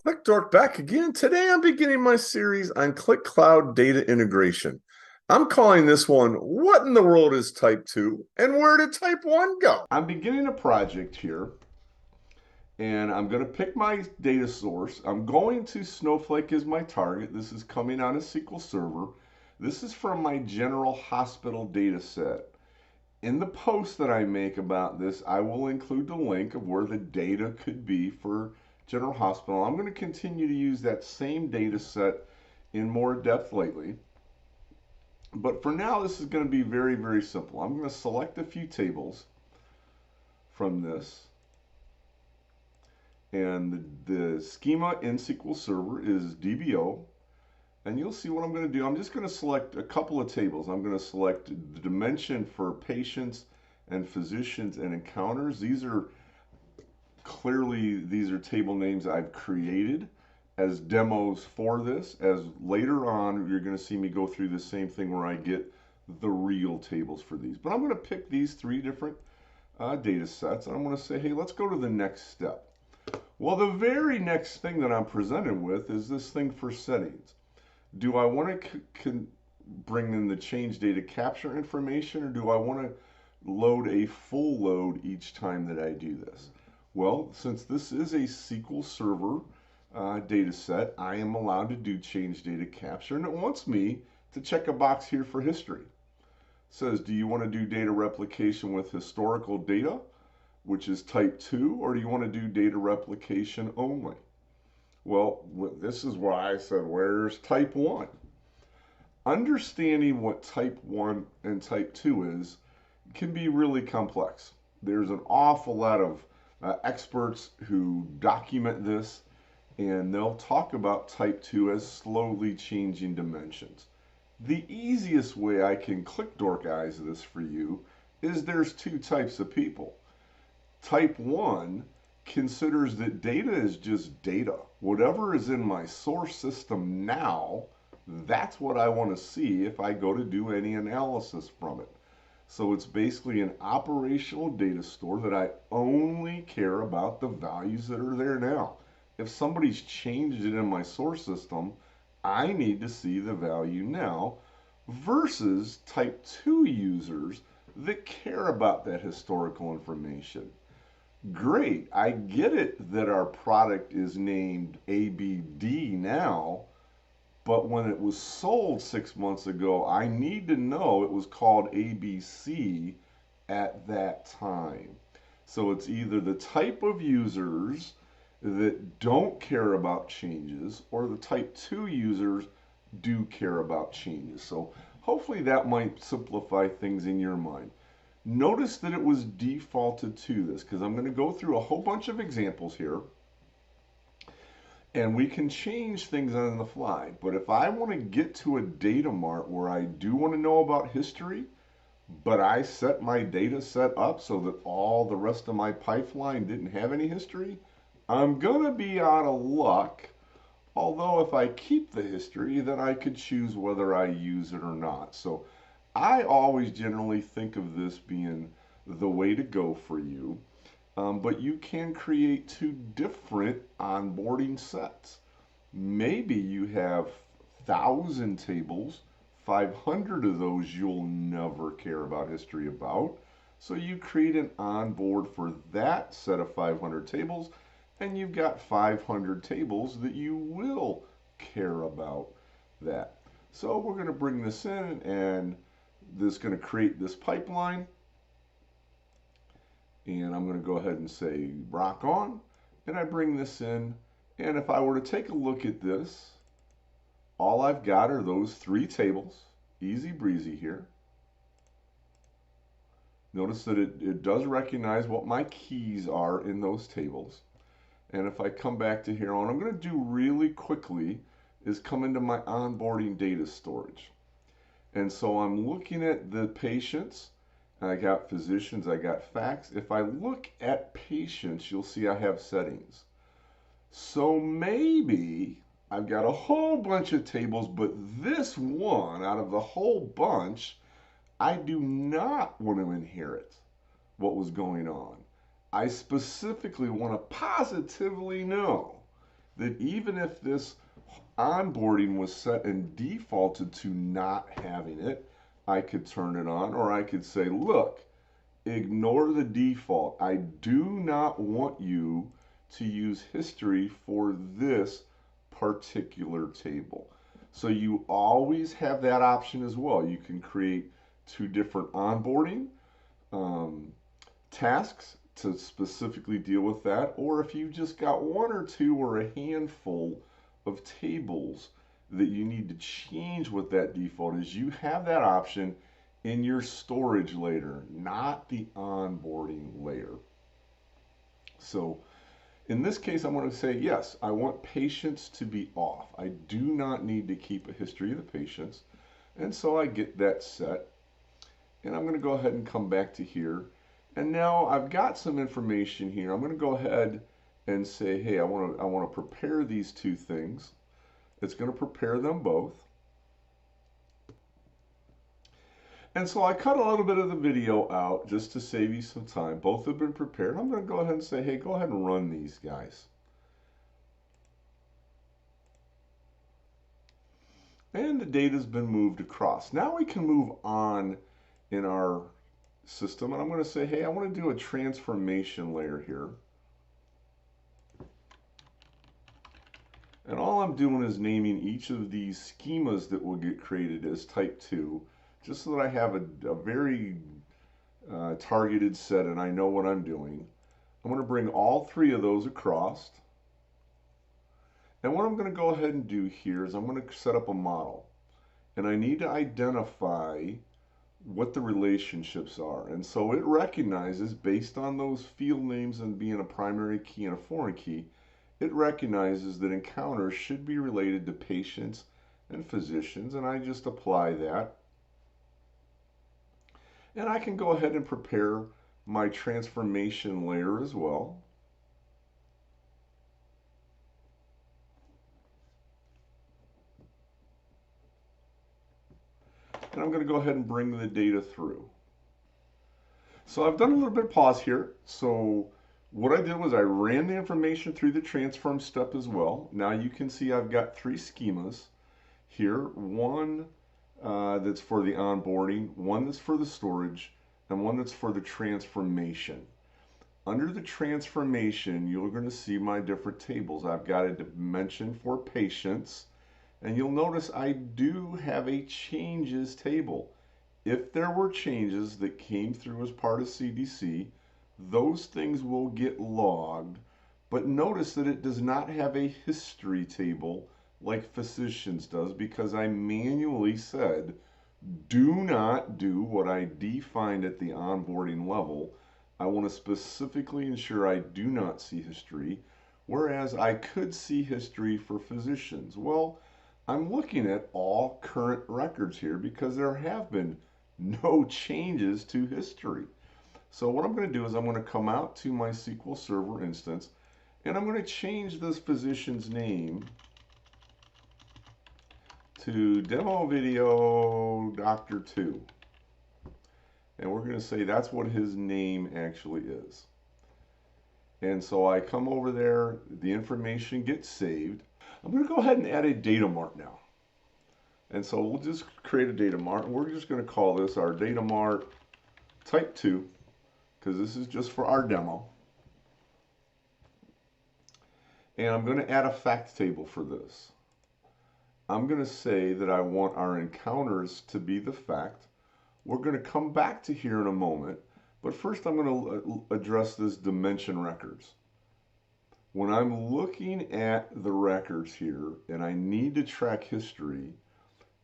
Qlik back again. Today I'm beginning my series on Qlik Cloud Data Integration. I'm calling this one, What in the World is Type 2 and Where did Type 1 go? I'm beginning a project here and I'm going to pick my data source. I'm going to Snowflake as my target. This is coming on a SQL Server. This is from my general hospital data set. In the post that I make about this, I will include the link of where the data could be for General Hospital. I'm going to continue to use that same data set in more depth lately. But for now, this is going to be very, very simple. I'm going to select a few tables from this. And the schema in SQL Server is DBO. And you'll see what I'm going to do. I'm just going to select a couple of tables. I'm going to select the dimension for patients and physicians and encounters. These are table names I've created as demos for this. As later on, you're going to see me go through the same thing where I get the real tables for these. But I'm going to pick these three different data sets, and I'm going to say, hey, let's go to the next step. Well, the very next thing that I'm presented with is this thing for settings. Do I want to bring in the change data capture information, or do I want to load a full load each time that I do this? Well, since this is a SQL Server data set, I am allowed to do change data capture, and it wants me to check a box here for history. It says, do you want to do data replication with historical data, which is type 2, or do you want to do data replication only? Well, this is why I said, where's type 1? Understanding what type 1 and type 2 is can be really complex. There's an awful lot of experts who document this, and they'll talk about type 2 as slowly changing dimensions. The easiest way I can Qlik this for you is there's two types of people. Type 1 considers that data is just data. Whatever is in my source system now, that's what I want to see if I go to do any analysis from it. So it's basically an operational data store that I only care about the values that are there now. If somebody's changed it in my source system, I need to see the value now, versus type 2 users that care about that historical information. Great, I get it that our product is named ABD now, but when it was sold 6 months ago, I need to know it was called ABC at that time. So it's either the type of users that don't care about changes, or the type 2 users do care about changes. So hopefully that might simplify things in your mind. Notice that it was defaulted to this, because I'm going to go through a whole bunch of examples here, and we can change things on the fly. But if I want to get to a Data Mart where I do want to know about history, but I set my data set up so that all the rest of my pipeline didn't have any history, I'm going to be out of luck. Although if I keep the history, then I could choose whether I use it or not. So I always generally think of this being the way to go for you. But you can create two different onboarding sets. Maybe you have 1,000 tables, 500 of those you'll never care about history about. So you create an onboard for that set of 500 tables, and you've got 500 tables that you will care about that. So we're going to bring this in, and this is going to create this pipeline. And I'm going to go ahead and say rock on, and I bring this in. And if I were to take a look at this, all I've got are those three tables. Easy breezy here. Notice that it does recognize what my keys are in those tables. And if I come back to here, what I'm going to do really quickly is come into my onboarding data storage. And so I'm looking at the patients. I got physicians, I got facts. If I look at patients, you'll see I have settings. So maybe I've got a whole bunch of tables, but this one out of the whole bunch, I do not want to inherit what was going on. I specifically want to positively know that even if this onboarding was set and defaulted to not having it, I could turn it on, or I could say, look, ignore the default. I do not want you to use history for this particular table. So you always have that option as well. You can create two different onboarding um, tasks to specifically deal with that, or if you've just got one or two or a handful of tables that you need to change what that default is, you have that option in your storage layer, not the onboarding layer. So in this case, I'm going to say, yes, I want patients to be off. I do not need to keep a history of the patients. And so I get that set. And I'm going to go ahead and come back to here. And now I've got some information here. I'm going to go ahead and say, hey, I want to prepare these two things. It's going to prepare them both. And so I cut a little bit of the video out just to save you some time. Both have been prepared. I'm going to go ahead and say, hey, go ahead and run these guys. And the data's been moved across. Now we can move on in our system. And I'm going to say, hey, I want to do a transformation layer here. And all I'm doing is naming each of these schemas that will get created as type 2, just so that I have a very targeted set and I know what I'm doing. I'm going to bring all three of those across. And what I'm going to go ahead and do here is I'm going to set up a model. And I need to identify what the relationships are. And so it recognizes, based on those field names and being a primary key and a foreign key, it recognizes that encounters should be related to patients and physicians. And I just apply that. And I can go ahead and prepare my transformation layer as well. And I'm going to go ahead and bring the data through. So I've done a little bit of pause here. So what I did was I ran the information through the transform step as well. Now you can see I've got three schemas here. One that's for the onboarding, one that's for the storage, and one that's for the transformation. Under the transformation, you're going to see my different tables. I've got a dimension for patients, and you'll notice I do have a changes table. If there were changes that came through as part of CDC, those things will get logged, but notice that it does not have a history table like physicians does, because I manually said, do not do what I defined at the onboarding level. I want to specifically ensure I do not see history, whereas I could see history for physicians. Well, I'm looking at all current records here because there have been no changes to history. So what I'm going to do is I'm going to come out to my SQL Server instance, and I'm going to change this physician's name to Demo Video Doctor 2. And we're going to say that's what his name actually is. And so I come over there, the information gets saved. I'm going to go ahead and add a Data Mart now. And so we'll just create a Data Mart, and we're just going to call this our Data Mart Type 2, because this is just for our demo. And I'm going to add a fact table for this. I'm going to say that I want our encounters to be the fact. We're going to come back to here in a moment, but first I'm going to address this dimension records. When I'm looking at the records here and I need to track history,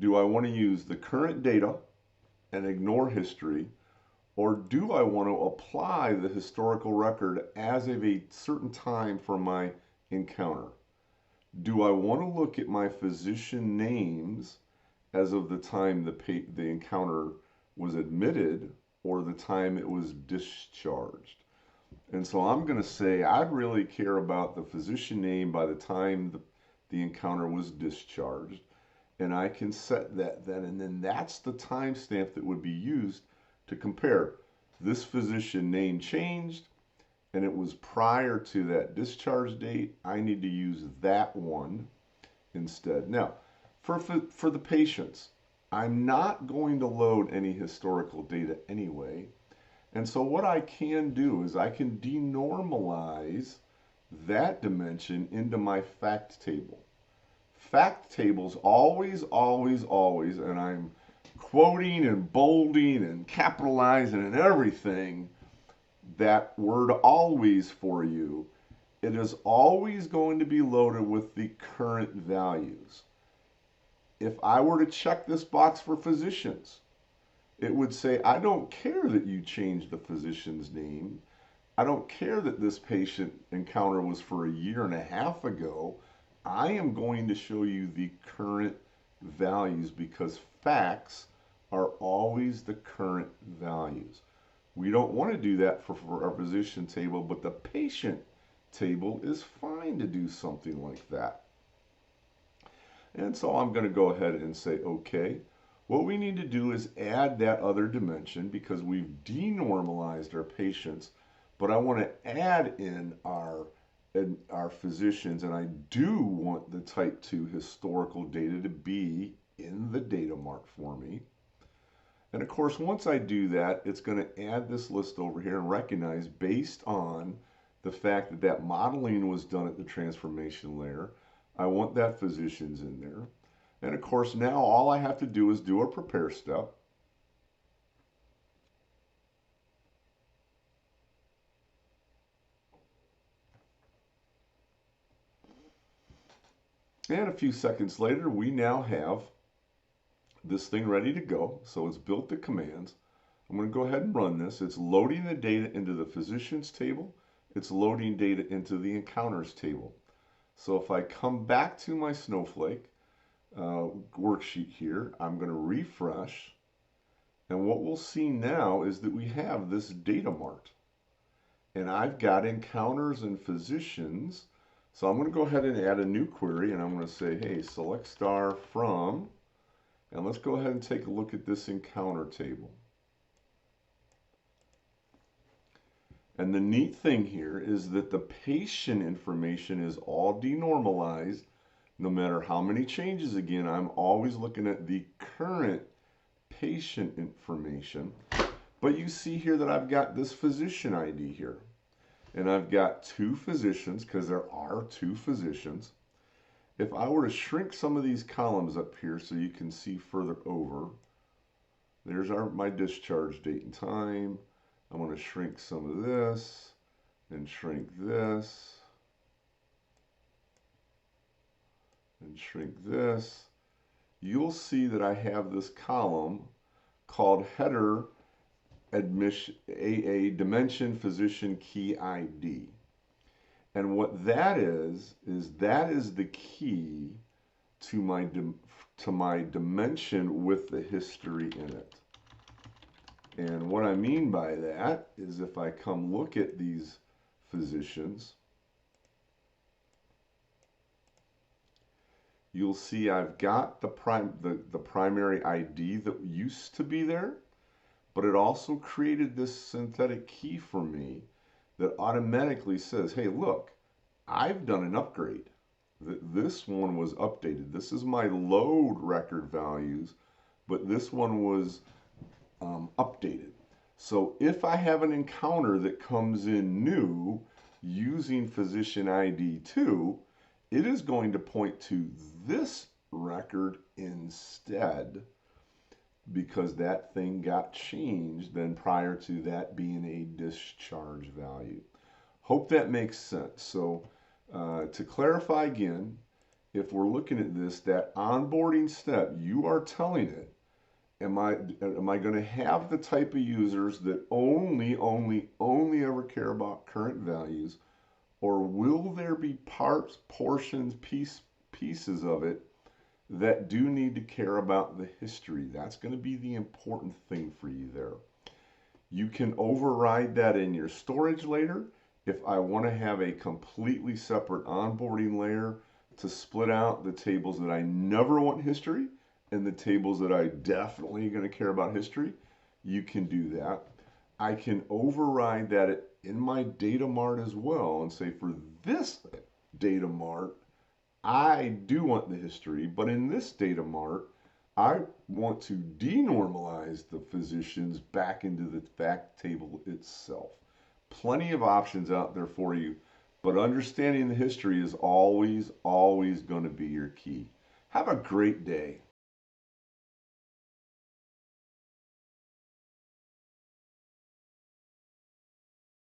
do I want to use the current data and ignore history, or do I want to apply the historical record as of a certain time for my encounter? Do I want to look at my physician names as of the time the encounter was admitted or the time it was discharged? And so I'm going to say I'd really care about the physician name by the time the encounter was discharged. And I can set that then, and then that's the timestamp that would be used to compare this physician name changed and it was prior to that discharge date, I need to use that one instead. Now, for the patients, I'm not going to load any historical data anyway. And so what I can do is I can denormalize that dimension into my fact table. Fact tables always, always, always, and I'm quoting and bolding and capitalizing and everything, that word always for you, it is always going to be loaded with the current values. If I were to check this box for physicians, it would say, I don't care that you changed the physician's name. I don't care that this patient encounter was for a year and a half ago. I am going to show you the current values because facts are always the current values. We don't want to do that for our physician table, but the patient table is fine to do something like that. And so I'm going to go ahead and say, okay. What we need to do is add that other dimension because we've denormalized our patients, but I want to add in our physicians, and I do want the type 2 historical data to be in the Data Mart for me. And of course, once I do that, it's going to add this list over here and recognize based on the fact that that modeling was done at the transformation layer, I want that physicians in there. And of course, now all I have to do is do a prepare step. And a few seconds later, we now have this thing ready to go. So it's built the commands. I'm going to go ahead and run this. It's loading the data into the physicians table. It's loading data into the encounters table. So if I come back to my Snowflake worksheet here, I'm going to refresh. And what we'll see now is that we have this Data Mart. And I've got encounters and physicians. So I'm going to go ahead and add a new query, and I'm going to say, hey, select star from, and let's go ahead and take a look at this encounter table. And the neat thing here is that the patient information is all denormalized. No matter how many changes, again, I'm always looking at the current patient information. But you see here that I've got this physician ID here. And I've got 2 physicians because there are 2 physicians. If I were to shrink some of these columns up here so you can see further over, there's my discharge date and time. I'm going to shrink some of this and shrink this and shrink this. You'll see that I have this column called header admission AA dimension physician key ID. And what that is that is the key to my dimension with the history in it. And what I mean by that is if I come look at these physicians, you'll see I've got the primary ID that used to be there, but it also created this synthetic key for me that automatically says, hey, look, I've done an upgrade. This one was updated. This is my load record values, but this one was updated. So if I have an encounter that comes in new using physician ID 2, it is going to point to this record instead because that thing got changed then prior to that being a discharge value. Hope that makes sense. So to clarify again, if we're looking at this, that onboarding step, you are telling it, am I going to have the type of users that only ever care about current values, or will there be parts, portions, pieces of it that do need to care about the history? That's going to be the important thing for you there. You can override that in your storage later. If I want to have a completely separate onboarding layer to split out the tables that I never want history and the tables that I definitely going to care about history, you can do that. I can override that in my Data Mart as well and say for this Data Mart, I do want the history, but in this Data Mart, I want to denormalize the physicians back into the fact table itself. Plenty of options out there for you, but understanding the history is always, always going to be your key. Have a great day.